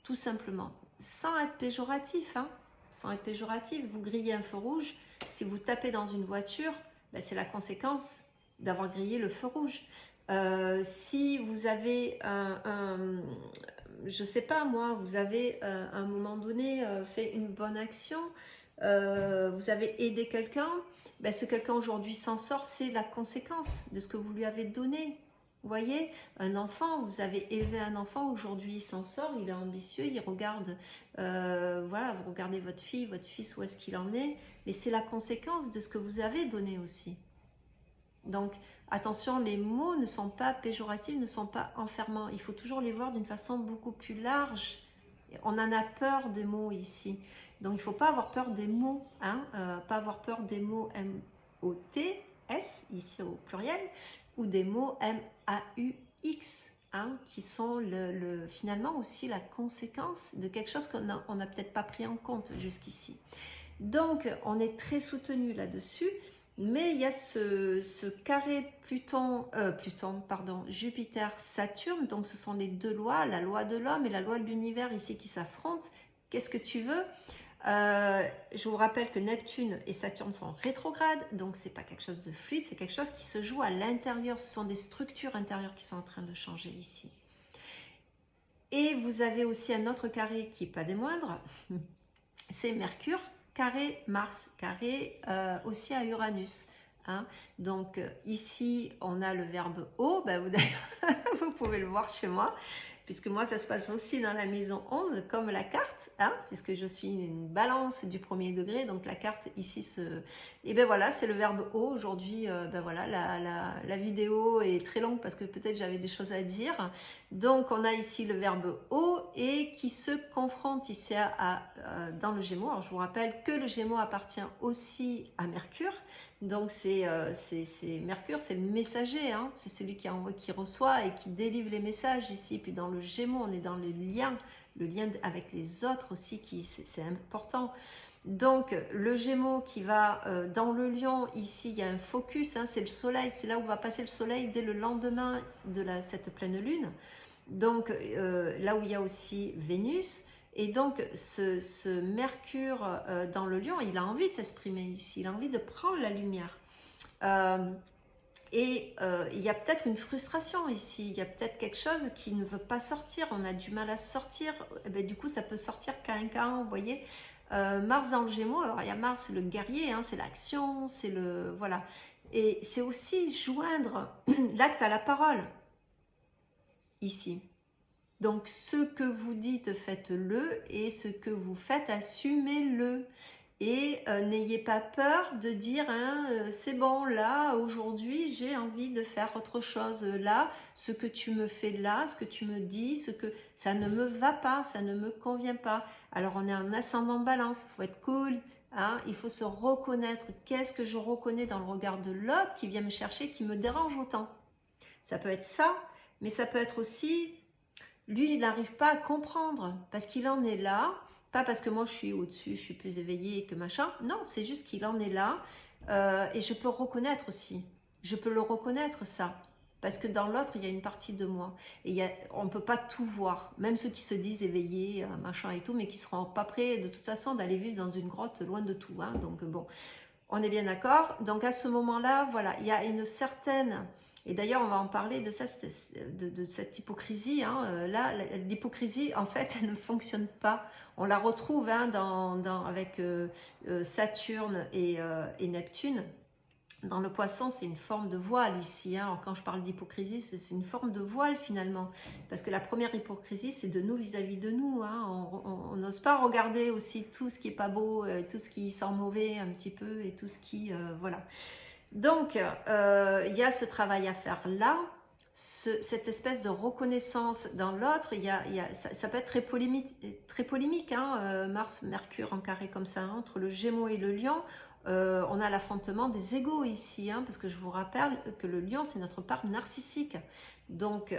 Tout simplement. Sans être péjoratif, hein. Sans être péjoratif, vous grillez un feu rouge, si vous tapez dans une voiture, ben c'est la conséquence d'avoir grillé le feu rouge. Si vous avez je sais pas moi, vous avez à un moment donné fait une bonne action, vous avez aidé quelqu'un, ben ce quelqu'un aujourd'hui s'en sort, c'est la conséquence de ce que vous lui avez donné. Vous voyez, un enfant, vous avez élevé un enfant, aujourd'hui il s'en sort, il est ambitieux, il regarde, voilà, vous regardez votre fille, votre fils, où est-ce qu'il en est, mais c'est la conséquence de ce que vous avez donné aussi. Donc, attention, les mots ne sont pas péjoratifs, ne sont pas enfermants. Il faut toujours les voir d'une façon beaucoup plus large. On en a peur des mots ici. Donc, il ne faut pas avoir peur des mots. Hein, pas avoir peur des mots M-O-T-S, ici au pluriel, ou des mots M-A-U-X, hein, qui sont finalement aussi la conséquence de quelque chose qu'on n'a peut-être pas pris en compte jusqu'ici. Donc, on est très soutenu là-dessus. Mais il y a ce carré Jupiter-Saturne, donc ce sont les deux lois, la loi de l'homme et la loi de l'univers ici qui s'affrontent. Qu'est-ce que tu veux? Je vous rappelle que Neptune et Saturne sont rétrogrades, donc c'est pas quelque chose de fluide, c'est quelque chose qui se joue à l'intérieur, ce sont des structures intérieures qui sont en train de changer ici. Et vous avez aussi un autre carré qui n'est pas des moindres, c'est Mercure, carré Mars, carré aussi à Uranus. Hein. Donc ici, on a le verbe haut, ben, vous pouvez le voir chez moi, puisque moi, ça se passe aussi dans la maison 11, comme la carte, hein, puisque je suis une balance du premier degré, donc la carte ici Et ben voilà, c'est le verbe haut. Aujourd'hui, ben voilà, la vidéo est très longue parce que peut-être j'avais des choses à dire. Donc, on a ici le verbe haut et qui se confronte ici dans le Gémeaux. Alors, je vous rappelle que le Gémeaux appartient aussi à Mercure. Donc, c'est Mercure, c'est le messager, hein, c'est celui qui reçoit et qui délivre les messages ici. Puis dans le Gémeaux, on est dans le lien avec les autres aussi, c'est important. Donc, le Gémeaux qui va dans le Lion, ici, il y a un focus, hein, c'est le Soleil, c'est là où va passer le Soleil dès le lendemain de cette pleine lune. Donc, là où il y a aussi Vénus. Et donc, ce Mercure dans le Lion, il a envie de s'exprimer ici, il a envie de prendre la lumière. Il y a peut-être une frustration ici, il y a peut-être quelque chose qui ne veut pas sortir, on a du mal à sortir, et bien, du coup ça peut sortir qu'à un cas, vous voyez. Mars dans le Gémeaux, alors il y a Mars, le guerrier, hein, c'est l'action, c'est le... Voilà. Et c'est aussi joindre l'acte à la parole, ici. Donc ce que vous dites, faites-le, et ce que vous faites, assumez-le. Et n'ayez pas peur de dire, hein, c'est bon, là, aujourd'hui, j'ai envie de faire autre chose. Là, ce que tu me fais là, ce que tu me dis, ça ne me va pas, ça ne me convient pas. Alors, on est en ascendant balance, il faut être cool. Hein, il faut se reconnaître. Qu'est-ce que je reconnais dans le regard de l'autre qui vient me chercher, qui me dérange autant? Ça peut être ça, mais ça peut être aussi, lui, il n'arrive pas à comprendre parce qu'il en est là. Pas parce que moi je suis au-dessus, je suis plus éveillée que machin. Non, c'est juste qu'il en est là. Et je peux reconnaître aussi. Je peux le reconnaître ça. Parce que dans l'autre, il y a une partie de moi. Et on ne peut pas tout voir. Même ceux qui se disent éveillés, machin et tout, mais qui ne seront pas prêts de toute façon d'aller vivre dans une grotte loin de tout. Hein. Donc bon, on est bien d'accord. Donc à ce moment-là, voilà, il y a une certaine... Et d'ailleurs, on va en parler de ça, de cette hypocrisie. Hein. Là, l'hypocrisie, en fait, elle ne fonctionne pas. On la retrouve hein, avec Saturne et Neptune. Dans le poisson, c'est une forme de voile ici. Hein. Alors, quand je parle d'hypocrisie, c'est une forme de voile finalement. Parce que la première hypocrisie, c'est de nous vis-à-vis de nous. Hein. On n'ose pas regarder aussi tout ce qui est pas beau, tout ce qui sent mauvais un petit peu et tout ce qui... voilà. Donc, il y a ce travail à faire là. Cette espèce de reconnaissance dans l'autre, ça peut être très polémique hein, Mars, Mercure en carré comme ça, hein, entre le Gémeaux et le Lion. On a l'affrontement des égos ici, hein, parce que je vous rappelle que le lion, c'est notre part narcissique. Donc,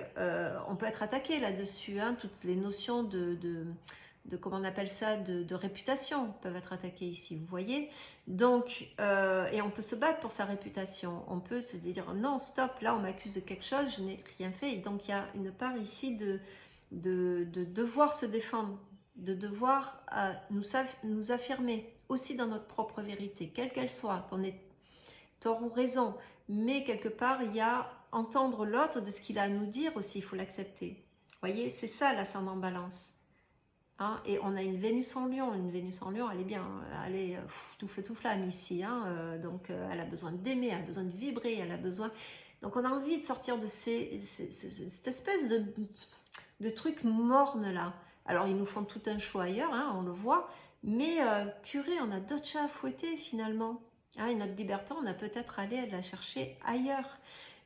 on peut être attaqué là-dessus. Hein, toutes les notions comment on appelle ça, de réputation peuvent être attaquées ici, vous voyez. Donc, et on peut se battre pour sa réputation. On peut se dire, non, stop, là, on m'accuse de quelque chose, je n'ai rien fait. Et donc, il y a une part ici de devoir se défendre, de devoir nous affirmer aussi dans notre propre vérité, quelle qu'elle soit, qu'on ait tort ou raison, mais quelque part, il y a entendre l'autre de ce qu'il a à nous dire aussi, il faut l'accepter. Vous voyez, c'est ça l'ascendant balance. Hein, et on a une Vénus en Lion, elle est bien, elle est tout feu tout flamme ici, hein, donc elle a besoin d'aimer, elle a besoin de vibrer, elle a besoin... Donc on a envie de sortir de cette espèce de truc morne là. Alors ils nous font tout un choix ailleurs, hein, on le voit, mais purée, on a d'autres chats à fouetter finalement. Hein, et notre liberté, on a peut-être allé la chercher ailleurs.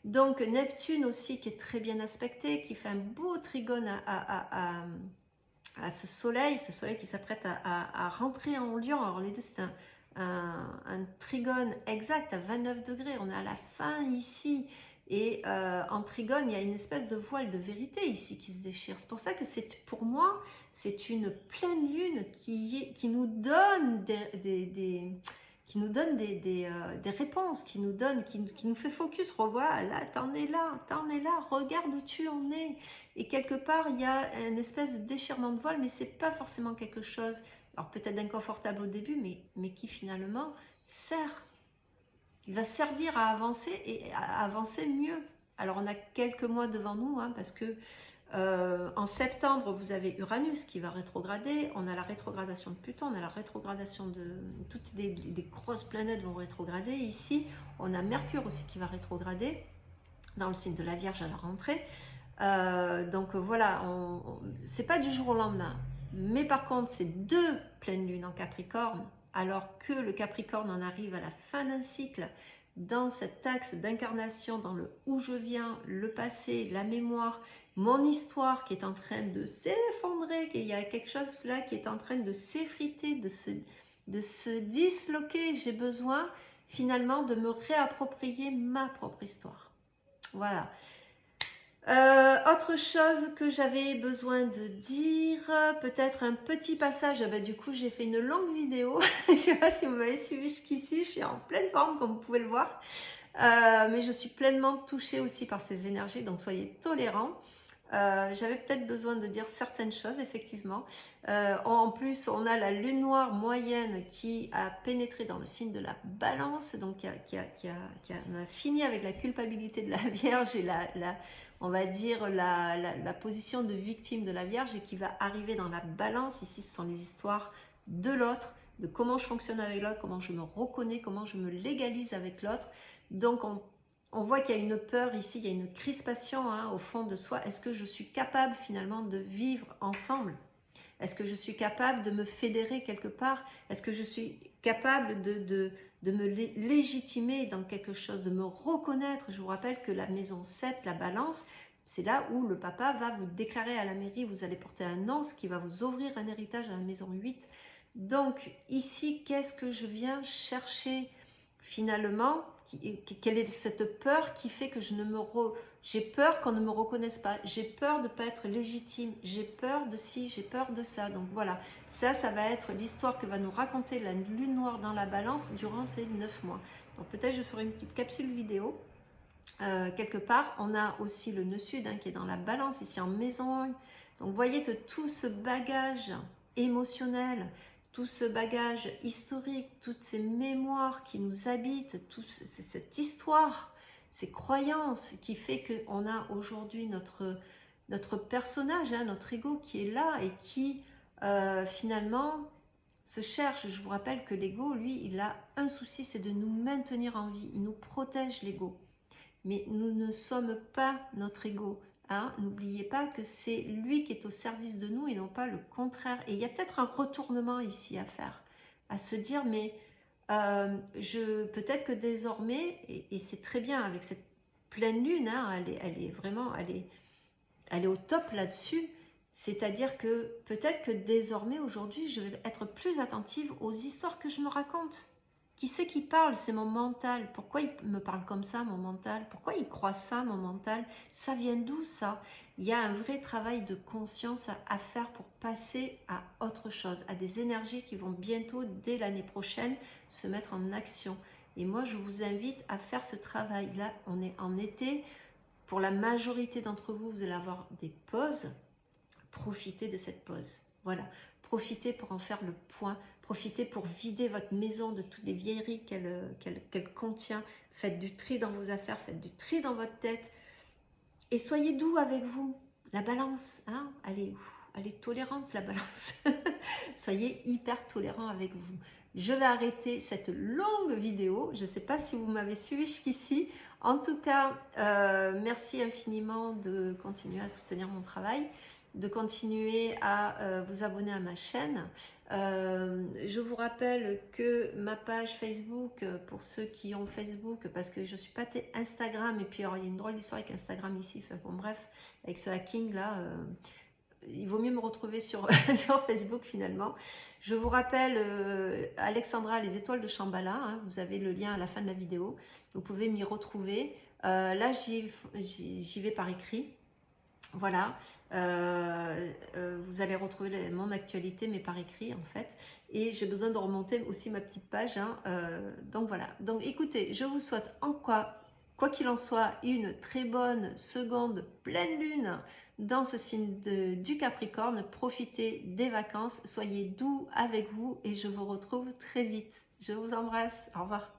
Donc Neptune aussi qui est très bien aspecté, qui fait un beau trigone à ce soleil qui s'apprête à rentrer en Lion. Alors les deux, c'est un trigone exact à 29 degrés. On est à la fin ici. Et en trigone, il y a une espèce de voile de vérité ici qui se déchire. C'est pour ça que pour moi, c'est une pleine lune qui nous donne qui nous donne des réponses, qui nous fait focus, revoit, là, t'en es là, regarde où tu en es. Et quelque part, il y a une espèce de déchirement de voile, mais c'est pas forcément quelque chose, alors peut-être d'inconfortable au début, mais qui finalement sert. Il va servir à avancer et à avancer mieux. Alors on a quelques mois devant nous, hein, parce que en septembre, vous avez Uranus qui va rétrograder, on a la rétrogradation de Pluton, on a la rétrogradation de... Toutes les grosses planètes vont rétrograder. Ici, on a Mercure aussi qui va rétrograder dans le signe de la Vierge à la rentrée. Donc voilà, c'est pas du jour au lendemain. Mais par contre, c'est 2 pleines lunes en Capricorne, alors que le Capricorne en arrive à la fin d'un cycle, dans cet axe d'incarnation, dans le où je viens, le passé, la mémoire, mon histoire qui est en train de s'effondrer, qu'il y a quelque chose là qui est en train de s'effriter, de se disloquer. J'ai besoin finalement de me réapproprier ma propre histoire. Voilà. Autre chose que j'avais besoin de dire, peut-être un petit passage, du coup j'ai fait une longue vidéo, je ne sais pas si vous m'avez suivi jusqu'ici, je suis en pleine forme comme vous pouvez le voir, mais je suis pleinement touchée aussi par ces énergies, donc soyez tolérants. J'avais peut-être besoin de dire certaines choses, effectivement. En plus, on a la lune noire moyenne qui a pénétré dans le signe de la balance, donc on a fini avec la culpabilité de la Vierge et on va dire la position de victime de la Vierge, et qui va arriver dans la balance. Ici, ce sont les histoires de l'autre, de comment je fonctionne avec l'autre, comment je me reconnais, comment je me légalise avec l'autre. Donc, on voit qu'il y a une peur ici, il y a une crispation hein, au fond de soi. Est-ce que je suis capable finalement de vivre ensemble? Est-ce que je suis capable de me fédérer quelque part? Est-ce que je suis capable de me légitimer dans quelque chose, de me reconnaître. Je vous rappelle que la maison 7, la balance, c'est là où le papa va vous déclarer à la mairie, vous allez porter un nom, ce qui va vous ouvrir un héritage à la maison 8. Donc ici, qu'est-ce que je viens chercher finalement? Quelle est cette peur qui fait que j'ai peur qu'on ne me reconnaisse pas, j'ai peur de ne pas être légitime, j'ai peur de ci, j'ai peur de ça. Donc voilà, ça va être l'histoire que va nous raconter la lune noire dans la balance durant ces 9 mois. Donc peut-être je ferai une petite capsule vidéo. Quelque part, on a aussi le nœud sud qui est dans la balance, ici en maison 1. Donc vous voyez que tout ce bagage émotionnel, tout ce bagage historique, toutes ces mémoires qui nous habitent, toute cette histoire, ces croyances qui fait qu'on a aujourd'hui notre personnage, notre ego qui est là et qui finalement se cherche. Je vous rappelle que l'ego, lui, il a un souci, c'est de nous maintenir en vie. Il nous protège, l'ego. Mais nous ne sommes pas notre ego. N'oubliez pas que c'est lui qui est au service de nous et non pas le contraire. Et il y a peut-être un retournement ici à faire, à se dire, mais peut-être que désormais, et c'est très bien avec cette pleine lune, elle est au top là-dessus, c'est-à-dire que peut-être que désormais, aujourd'hui, je vais être plus attentive aux histoires que je me raconte. Qui c'est qui parle? C'est mon mental. Pourquoi il me parle comme ça, mon mental? Pourquoi il croit ça, mon mental? Ça vient d'où, ça? Il y a un vrai travail de conscience à faire pour passer à autre chose, à des énergies qui vont bientôt, dès l'année prochaine, se mettre en action. Et moi, je vous invite à faire ce travail. Là, on est en été. Pour la majorité d'entre vous, vous allez avoir des pauses. Profitez de cette pause. Voilà. Profitez pour en faire le point. Profitez pour vider votre maison de toutes les vieilleries qu'elle contient. Faites du tri dans vos affaires, faites du tri dans votre tête. Et soyez doux avec vous. La balance, elle est tolérante, la balance. Soyez hyper tolérant avec vous. Je vais arrêter cette longue vidéo. Je ne sais pas si vous m'avez suivi jusqu'ici. En tout cas, merci infiniment de continuer à soutenir mon travail, de continuer à vous abonner à ma chaîne. Je vous rappelle que ma page Facebook, pour ceux qui ont Facebook, parce que je suis pas Instagram, et puis alors, il y a une drôle d'histoire avec Instagram ici, enfin, bon bref, avec ce hacking là, il vaut mieux me retrouver sur, sur Facebook finalement. Je vous rappelle Alexandra, les étoiles de Shambhala, vous avez le lien à la fin de la vidéo, vous pouvez m'y retrouver. Là j'y vais par écrit. Voilà, vous allez retrouver mon actualité, mais par écrit en fait. Et j'ai besoin de remonter aussi ma petite page. Donc voilà. Donc écoutez, je vous souhaite quoi qu'il en soit, une très bonne seconde pleine lune dans ce signe du Capricorne. Profitez des vacances, soyez doux avec vous et je vous retrouve très vite. Je vous embrasse. Au revoir.